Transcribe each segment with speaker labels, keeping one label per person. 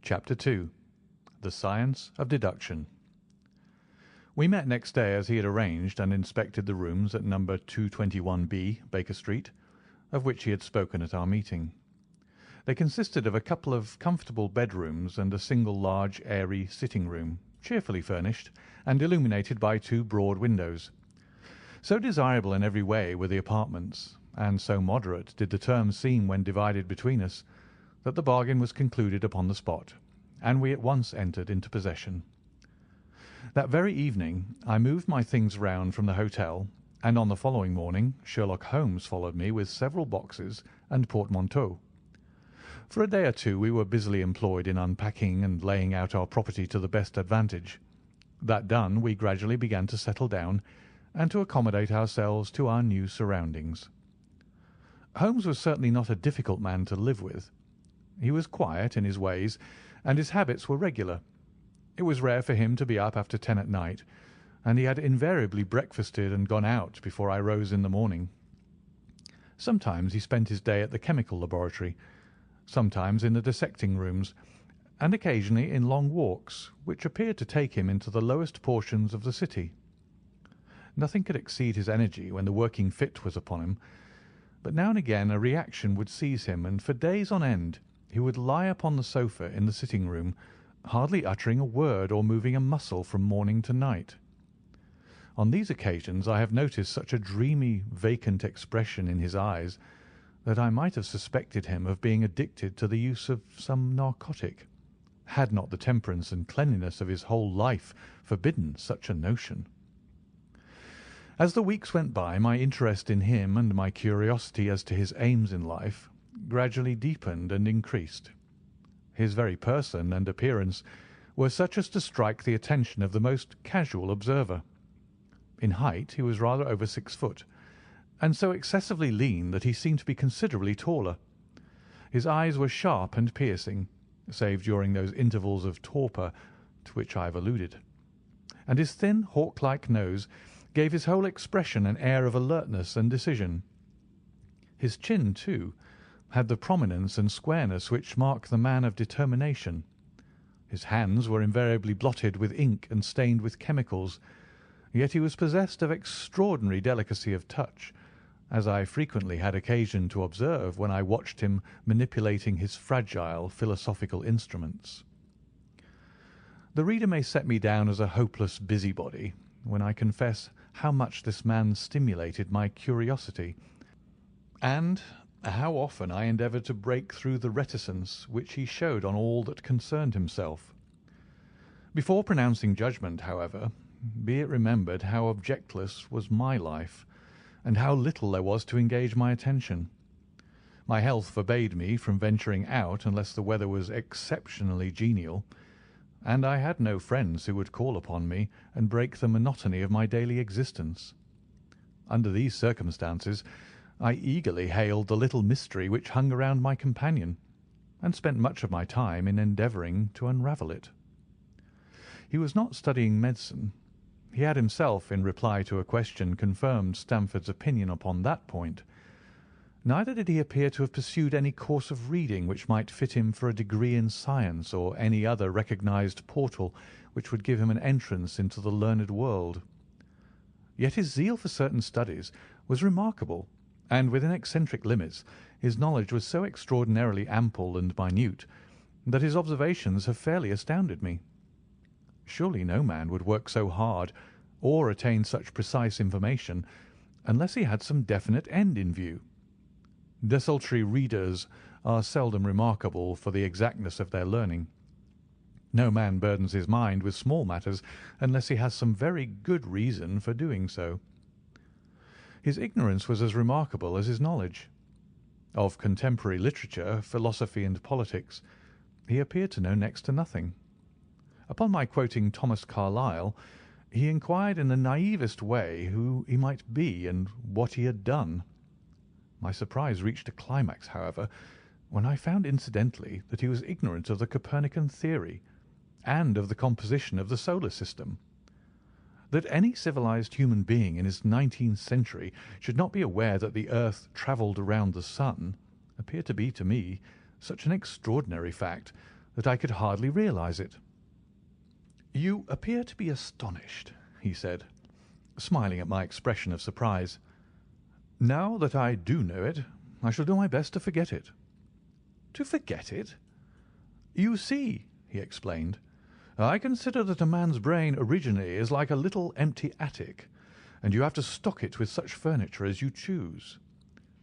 Speaker 1: Chapter 2. The Science of Deduction. We met next day as he had arranged, and inspected the rooms at No. 221B, Baker Street, of which he had spoken at our meeting. They consisted of a couple of comfortable bedrooms and a single large, airy sitting room, cheerfully furnished and illuminated by two broad windows. So desirable in every way were the apartments, and so moderate did the terms seem when divided between us, that the bargain was concluded upon the spot, and we at once entered into possession. That very evening I moved my things round from the hotel, and on the following morning Sherlock Holmes followed me with several boxes and portmanteaux. For a day or two we were busily employed in unpacking and laying out our property to the best advantage. That done, we gradually began to settle down and to accommodate ourselves to our new surroundings. Holmes was certainly not a difficult man to live with. He was quiet in his ways, and his habits were regular. It was rare for him to be up after 10 at night, and he had invariably breakfasted and gone out before I rose in the morning. Sometimes he spent his day at the chemical laboratory, sometimes in the dissecting rooms, and occasionally in long walks, which appeared to take him into the lowest portions of the city. Nothing could exceed his energy when the working fit was upon him, but now and again a reaction would seize him, and for days on end he would lie upon the sofa in the sitting-room, hardly uttering a word or moving a muscle from morning to night. On these occasions I have noticed such a dreamy, vacant expression in his eyes that I might have suspected him of being addicted to the use of some narcotic, had not the temperance and cleanliness of his whole life forbidden such a notion. As the weeks went by, my interest in him and my curiosity as to his aims in life gradually deepened and increased. His very person and appearance were such as to strike the attention of the most casual observer. In height he was rather over 6 foot, and so excessively lean that he seemed to be considerably taller. His eyes were sharp and piercing, save during those intervals of torpor to which I have alluded, and his thin, hawk-like nose gave his whole expression an air of alertness and decision. His chin, too, had the prominence and squareness which mark the man of determination. His hands were invariably blotted with ink and stained with chemicals, yet he was possessed of extraordinary delicacy of touch, as I frequently had occasion to observe when I watched him manipulating his fragile philosophical instruments. The reader may set me down as a hopeless busybody when I confess how much this man stimulated my curiosity, and how often I endeavoured to break through the reticence which he showed on all that concerned himself. Before pronouncing judgment, however, be it remembered how objectless was my life, and how little there was to engage my attention. My health forbade me from venturing out unless the weather was exceptionally genial, and I had no friends who would call upon me and break the monotony of my daily existence. Under these circumstances I eagerly hailed the little mystery which hung around my companion, and spent much of my time in endeavouring to unravel it. He was not studying medicine. He had himself, in reply to a question, confirmed Stamford's opinion upon that point. Neither did he appear to have pursued any course of reading which might fit him for a degree in science, or any other recognised portal which would give him an entrance into the learned world. Yet his zeal for certain studies was remarkable, and within eccentric limits his knowledge was so extraordinarily ample and minute that his observations have fairly astounded me. Surely no man would work so hard or attain such precise information unless he had some definite end in view. Desultory readers are seldom remarkable for the exactness of their learning. No man burdens his mind with small matters unless he has some very good reason for doing so. His ignorance was as remarkable as his knowledge. Of contemporary literature, philosophy, and politics he appeared to know next to nothing. Upon my quoting Thomas Carlyle, he inquired in the naivest way who he might be and what he had done. My surprise reached a climax, however, when I found incidentally that he was ignorant of the Copernican theory and of the composition of the solar system. That any civilized human being in his 19th century should not be aware that the earth travelled around the sun appeared to be to me such an extraordinary fact that I could hardly realize it. "You appear to be astonished," he said, smiling at my expression of surprise. "Now that I do know it, I shall do my best to forget it." "To forget it?" "You see," he explained, "I consider that a man's brain originally is like a little empty attic, and you have to stock it with such furniture as you choose.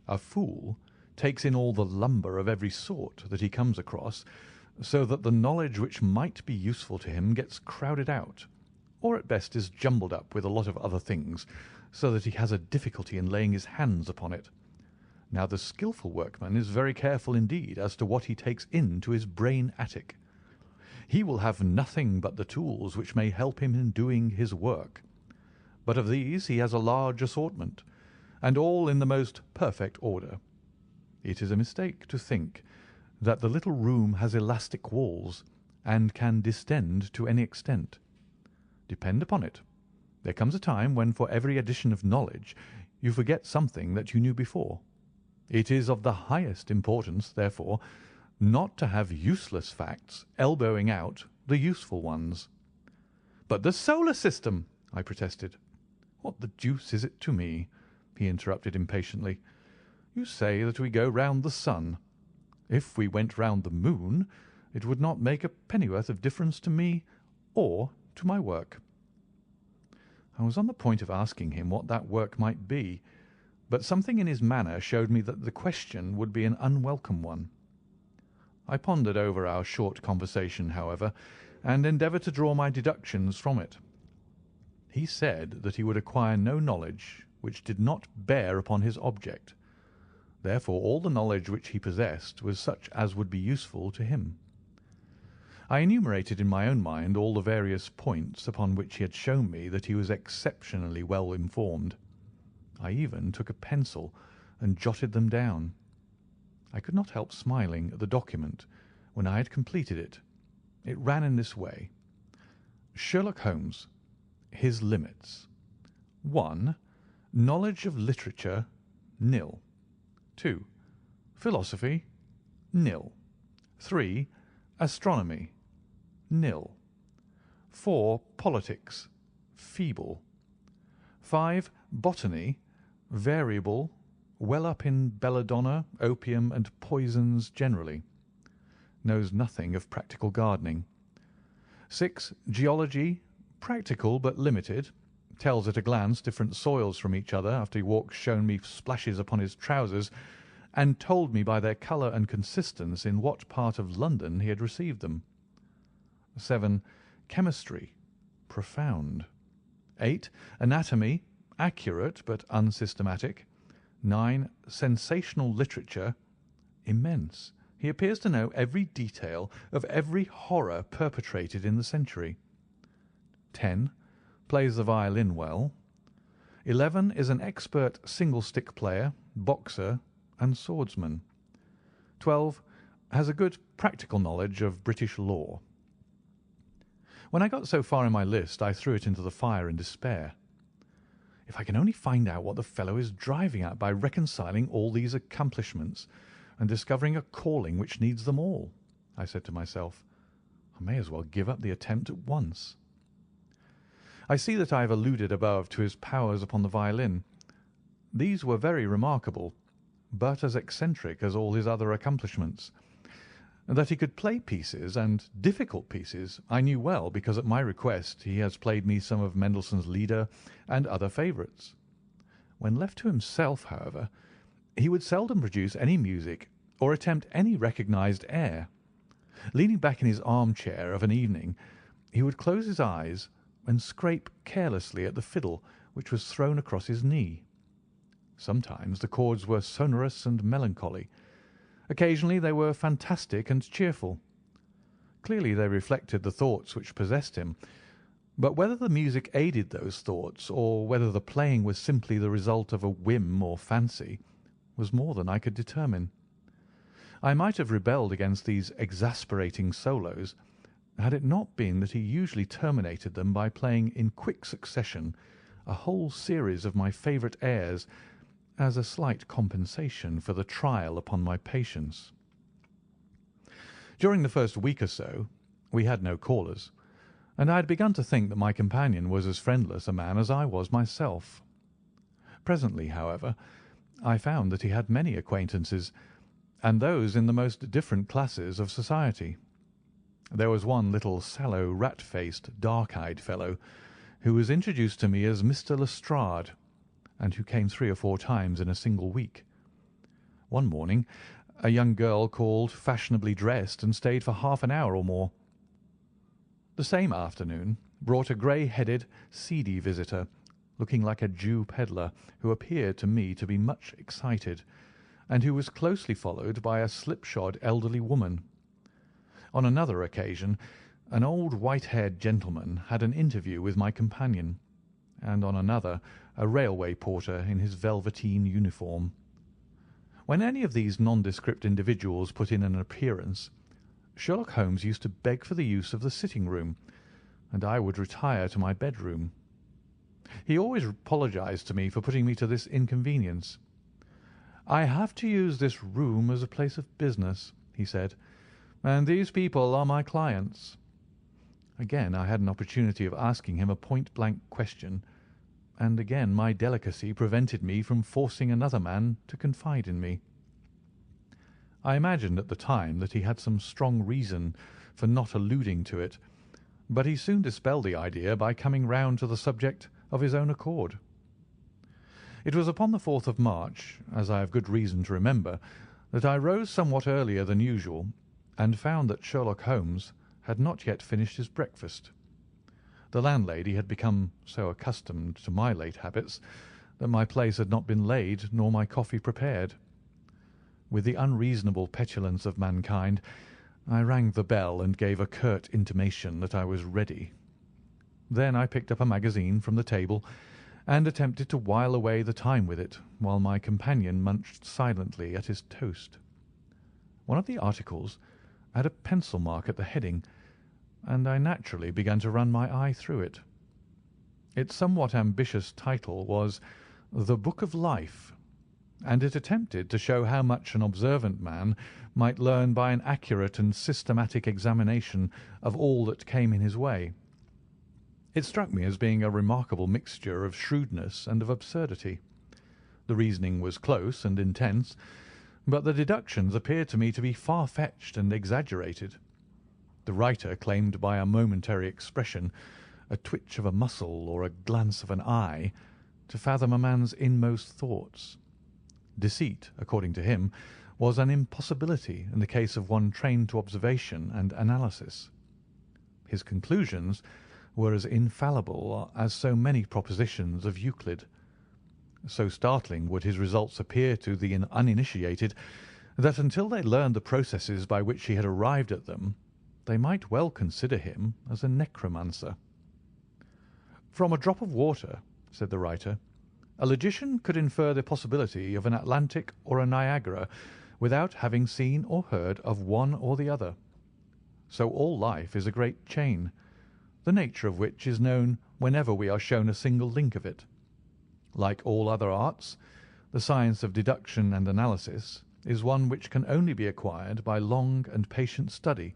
Speaker 1: A fool takes in all the lumber of every sort that he comes across, so that the knowledge which might be useful to him gets crowded out, or at best is jumbled up with a lot of other things, so that he has a difficulty in laying his hands upon it. Now the skilful workman is very careful indeed as to what he takes into his brain attic. He will have nothing but the tools which may help him in doing his work. But of these he has a large assortment, and all in the most perfect order. It is a mistake to think that the little room has elastic walls and can distend to any extent. Depend upon it, there comes a time when for every addition of knowledge you forget something that you knew before. It is of the highest importance, therefore, not to have useless facts elbowing out the useful ones." "But the solar system!" I protested. "What the deuce is it to me?" he interrupted impatiently. "You say that we go round the sun. If we went round the moon, it would not make a pennyworth of difference to me or to my work." I was on the point of asking him what that work might be, but something in his manner showed me that the question would be an unwelcome one. I pondered over our short conversation, however, and endeavoured to draw my deductions from it. He said that he would acquire no knowledge which did not bear upon his object. Therefore all the knowledge which he possessed was such as would be useful to him. I enumerated in my own mind all the various points upon which he had shown me that he was exceptionally well informed. I even took a pencil and jotted them down. I could not help smiling at the document when I had completed it. It ran in this way: Sherlock Holmes, his limits. 1. Knowledge of literature, nil. 2. Philosophy, nil. 3. Astronomy, nil. 4. Politics, feeble. 5. Botany, variable, well up in belladonna, opium, and poisons generally. Knows nothing of practical gardening. 6. Geology, practical but limited. Tells at a glance different soils from each other after he walked shown me splashes upon his trousers, and told me by their colour and consistence in what part of London he had received them. 7. Chemistry, profound. 8. Anatomy, accurate but unsystematic. 9. Sensational literature, immense. He appears to know every detail of every horror perpetrated in the century. 10. Plays the violin well. 11. Is an expert single-stick player, boxer, and swordsman. 12. Has a good practical knowledge of British law. When I got so far in my list, I threw it into the fire in despair. If I can only find out what the fellow is driving at by reconciling all these accomplishments and discovering a calling which needs them all, I said to myself, I may as well give up the attempt at once. I see that I have alluded above to his powers upon the violin. These were very remarkable, but as eccentric as all his other accomplishments. That he could play pieces, and difficult pieces, I knew well, because at my request he has played me some of Mendelssohn's Lieder and other favourites. When left to himself, however, he would seldom produce any music or attempt any recognised air. Leaning back in his armchair of an evening, he would close his eyes and scrape carelessly at the fiddle which was thrown across his knee. Sometimes the chords were sonorous and melancholy. Occasionally they were fantastic and cheerful. Clearly they reflected the thoughts which possessed him, but whether the music aided those thoughts or whether the playing was simply the result of a whim or fancy was more than I could determine. I might have rebelled against these exasperating solos had it not been that he usually terminated them by playing in quick succession a whole series of my favourite airs as a slight compensation for the trial upon my patience. During the first week or so we had no callers, and I had begun to think that my companion was as friendless a man as I was myself. Presently, however, I found that he had many acquaintances, and those in the most different classes of society. There was one little sallow, rat-faced, dark-eyed fellow who was introduced to me as Mr. Lestrade, and who came 3 or 4 times in a single week. One morning a young girl called, fashionably dressed, and stayed for half an hour or more. The same afternoon brought a grey-headed, seedy visitor, looking like a Jew pedlar, who appeared to me to be much excited, and who was closely followed by a slipshod elderly woman. On another occasion an old white-haired gentleman had an interview with my companion, and on another a railway porter in his velveteen uniform. When any of these nondescript individuals put in an appearance, Sherlock Holmes used to beg for the use of the sitting-room, and I would retire to my bedroom. He always apologized to me for putting me to this inconvenience. "I have to use this room as a place of business," he said, "and these people are my clients." Again I had an opportunity of asking him a point-blank question, and again my delicacy prevented me from forcing another man to confide in me. I imagined at the time that he had some strong reason for not alluding to it, but he soon dispelled the idea by coming round to the subject of his own accord. It was upon the 4th of March, as I have good reason to remember, that I rose somewhat earlier than usual, and found that Sherlock Holmes had not yet finished his breakfast. The landlady had become so accustomed to my late habits that my place had not been laid nor my coffee prepared. With the unreasonable petulance of mankind, I rang the bell and gave a curt intimation that I was ready. Then I picked up a magazine from the table and attempted to while away the time with it, while my companion munched silently at his toast. One of the articles had a pencil mark at the heading, and I naturally began to run my eye through it. Its somewhat ambitious title was "The Book of Life," and it attempted to show how much an observant man might learn by an accurate and systematic examination of all that came in his way. It struck me as being a remarkable mixture of shrewdness and of absurdity. The reasoning was close and intense, but the deductions appeared to me to be far-fetched and exaggerated. The writer claimed by a momentary expression, a twitch of a muscle or a glance of an eye, to fathom a man's inmost thoughts. Deceit, according to him, was an impossibility in the case of one trained to observation and analysis. His conclusions were as infallible as so many propositions of Euclid. So startling would his results appear to the uninitiated that until they learned the processes by which he had arrived at them, they might well consider him as a necromancer. "From a drop of water," said the writer, "a logician could infer the possibility of an Atlantic or a Niagara without having seen or heard of one or the other. So all life is a great chain, the nature of which is known whenever we are shown a single link of it. Like all other arts, the science of deduction and analysis is one which can only be acquired by long and patient study,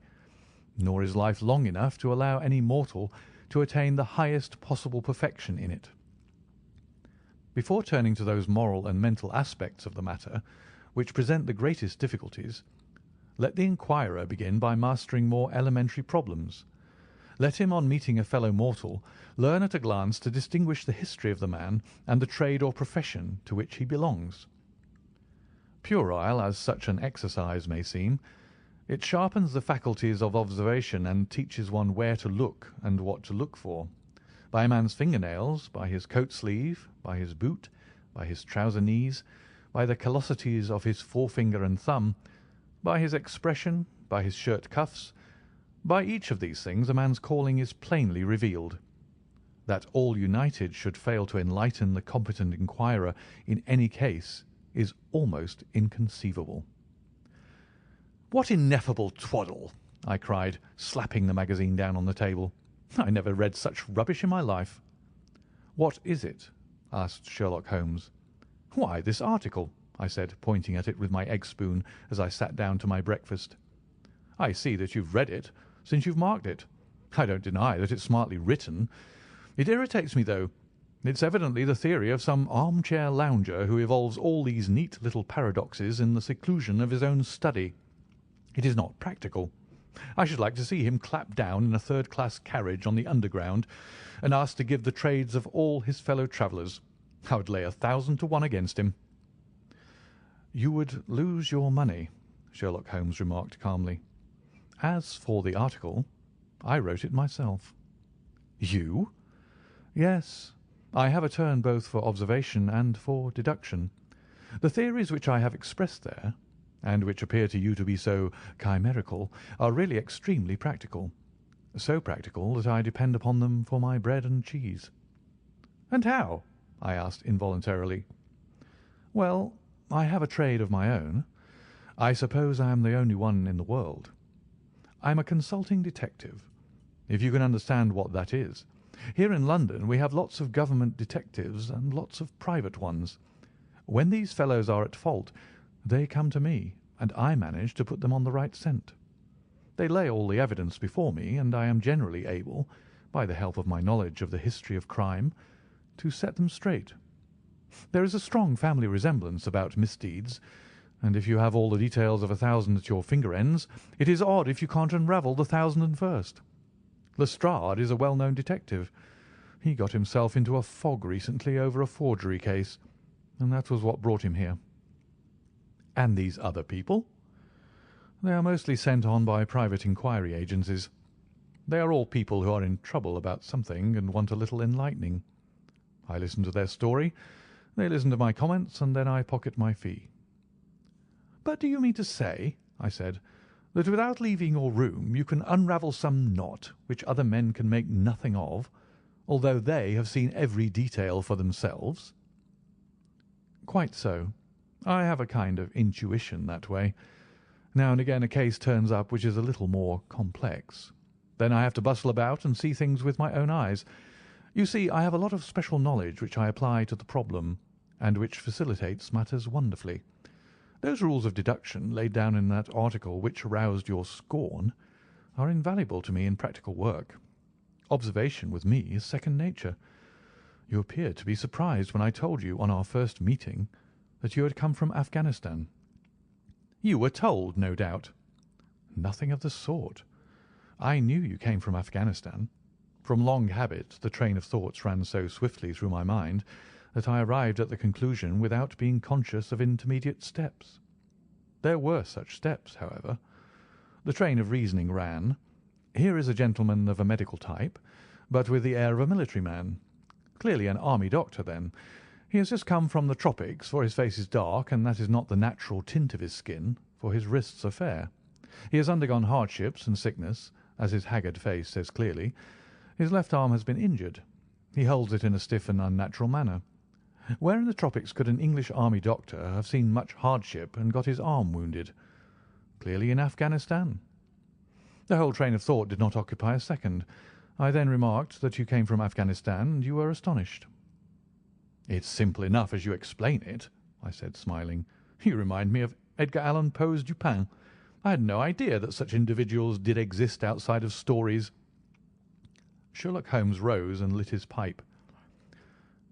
Speaker 1: nor is life long enough to allow any mortal to attain the highest possible perfection in it. Before turning to those moral and mental aspects of the matter which present the greatest difficulties, let the inquirer begin by mastering more elementary problems. Let him, on meeting a fellow mortal, learn at a glance to distinguish the history of the man and the trade or profession to which he belongs. Puerile as such an exercise may seem, it sharpens the faculties of observation and teaches one where to look and what to look for. By a man's fingernails, by his coat sleeve, by his boot, by his trouser knees, by the callosities of his forefinger and thumb, by his expression, by his shirt cuffs, by each of these things a man's calling is plainly revealed. That all united should fail to enlighten the competent inquirer in any case is almost inconceivable. "What ineffable twaddle!" I cried, slapping the magazine down on the table. "I never read such rubbish in my life." "What is it?" asked Sherlock Holmes. "Why, this article," I said, pointing at it with my egg spoon as I sat down to my breakfast. I see that you've read it, since you've marked it. I don't deny that it's smartly written. It irritates me, though. It's evidently the theory of some armchair lounger who evolves all these neat little paradoxes in the seclusion of his own study. It is not practical. I should like to see him clapped down in a third-class carriage on the Underground and asked to give the trades of all his fellow travellers. I would lay 1,000 to 1 against him." "You would lose your money," Sherlock Holmes remarked calmly. "As for the article, I wrote it myself." "You?" "Yes. I have a turn both for observation and for deduction. The theories which I have expressed there, and which appear to you to be so chimerical, are really extremely practical. So practical that I depend upon them for my bread and cheese." "And how?" I asked involuntarily. "Well, I have a trade of my own. I suppose I am the only one in the world. I am a consulting detective, if you can understand what that is. Here in London we have lots of government detectives and lots of private ones. When these fellows are at fault, they come to me, and I manage to put them on the right scent. They lay all the evidence before me, and I am generally able, by the help of my knowledge of the history of crime, to set them straight. There is a strong family resemblance about misdeeds, and if you have all the details of 1,000 at your finger ends, it is odd if you can't unravel the 1,001st. Lestrade is a well-known detective. He got himself into a fog recently over a forgery case, and that was what brought him here." "And these other people?" "They are mostly sent on by private inquiry agencies. They are all people who are in trouble about something and want a little enlightening. I listen to their story, they listen to my comments, and then I pocket my fee." "But do you mean to say," I said, "that without leaving your room you can unravel some knot which other men can make nothing of, although they have seen every detail for themselves?" "Quite so. I have a kind of intuition that way. Now and again a case turns up which is a little more complex. Then I have to bustle about and see things with my own eyes. You see, I have a lot of special knowledge which I apply to the problem, and which facilitates matters wonderfully. Those rules of deduction laid down in that article which aroused your scorn are invaluable to me in practical work. Observation with me is second nature. You appeared to be surprised when I told you on our first meeting that you had come from Afghanistan." "You were told, no doubt." "Nothing of the sort. I knew you came from Afghanistan. From long habit the train of thoughts ran so swiftly through my mind that I arrived at the conclusion without being conscious of intermediate steps. There were such steps, however. The train of reasoning ran, 'Here is a gentleman of a medical type, but with the air of a military man. Clearly an army doctor, then. He has just come from the tropics, for his face is dark, and that is not the natural tint of his skin, for his wrists are fair. He has undergone hardships and sickness, as his haggard face says clearly. His left arm has been injured. He holds it in a stiff and unnatural manner. Where in the tropics could an English army doctor have seen much hardship and got his arm wounded? Clearly in Afghanistan.' The whole train of thought did not occupy a second. I then remarked that you came from Afghanistan, and you were astonished." "It's simple enough as you explain it," I said, smiling. "You remind me of Edgar Allan Poe's Dupin. I had no idea that such individuals did exist outside of stories." Sherlock Holmes rose and lit his pipe.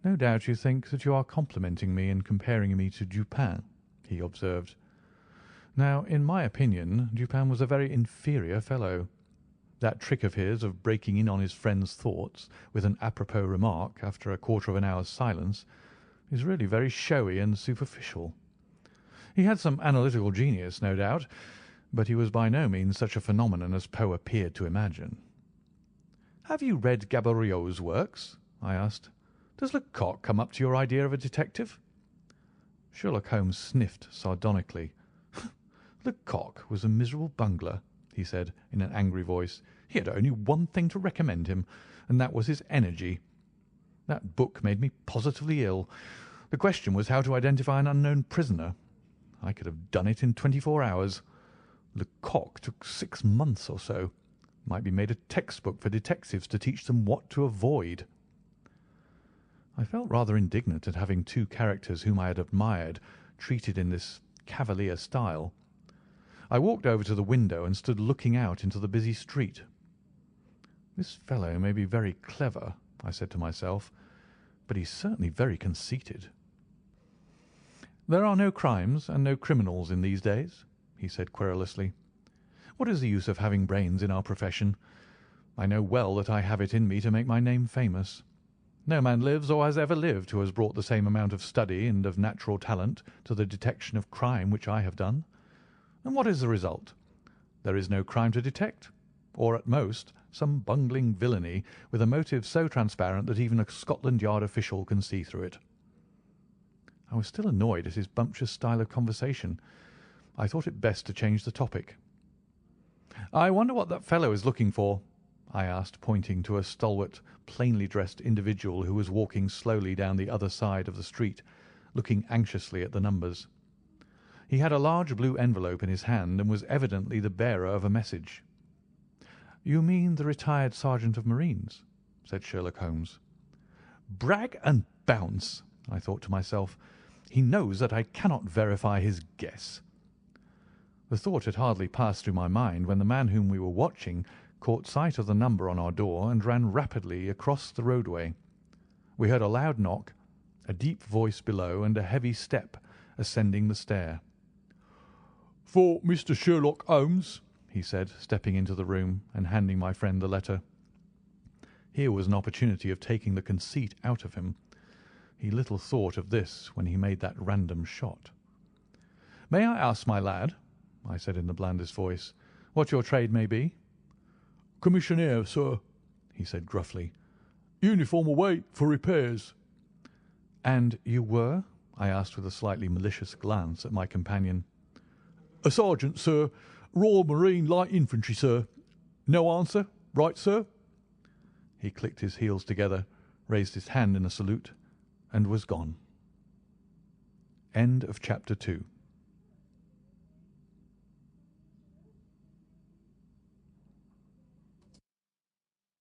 Speaker 1: "No doubt you think that you are complimenting me in comparing me to Dupin," he observed. "Now, in my opinion, Dupin was a very inferior fellow. That trick of his of breaking in on his friend's thoughts with an apropos remark after a quarter of an hour's silence is really very showy and superficial. He had some analytical genius, no doubt, but he was by no means such a phenomenon as Poe appeared to imagine." "Have you read Gaboriau's works?" I asked. "Does Lecoq come up to your idea of a detective?" Sherlock Holmes sniffed sardonically. "Lecoq was a miserable bungler," he said in an angry voice. "He had only one thing to recommend him, and that was his energy. That book made me positively ill. The question was how to identify an unknown prisoner. I could have done it in 24 hours. Lecoq took 6 months or so. Might be made a textbook for detectives to teach them what to avoid." I felt rather indignant at having two characters whom I had admired treated in this cavalier style. I walked over to the window and stood looking out into the busy street. "This fellow may be very clever," I said to myself, "but he's certainly very conceited." "There are no crimes and no criminals in these days," he said querulously. "What is the use of having brains in our profession? I know well that I have it in me to make my name famous. No man lives or has ever lived who has brought the same amount of study and of natural talent to the detection of crime which I have done. And what is the result? There is no crime to detect, or at most some bungling villainy with a motive so transparent that even a Scotland Yard official can see through it." I was still annoyed at his bumptious style of conversation. I thought it best to change the topic. "I wonder what that fellow is looking for?" I asked, pointing to a stalwart, plainly dressed individual who was walking slowly down the other side of the street, looking anxiously at the numbers. He had a large blue envelope in his hand and was evidently the bearer of a message. "You mean the retired sergeant of marines?" said Sherlock Holmes. "Brag and bounce!" I thought to myself. "He knows that I cannot verify his guess." The thought had hardly passed through my mind when the man whom we were watching caught sight of the number on our door and ran rapidly across the roadway. We heard a loud knock, a deep voice below, and a heavy step ascending the stair. "For Mr. Sherlock Holmes," he said, stepping into the room and handing my friend the letter. Here was an opportunity of taking the conceit out of him. He little thought of this when he made that random shot. "May I ask, my lad," I said in the blandest voice, "what your trade may be?" "Commissionaire, sir," he said gruffly. "Uniform away for repairs." "And you were?" I asked with a slightly malicious glance at my companion. "A sergeant, sir. Royal Marine Light Infantry, sir. No answer? Right, sir?" He clicked his heels together, raised his hand in a salute, and was gone. End of chapter 2.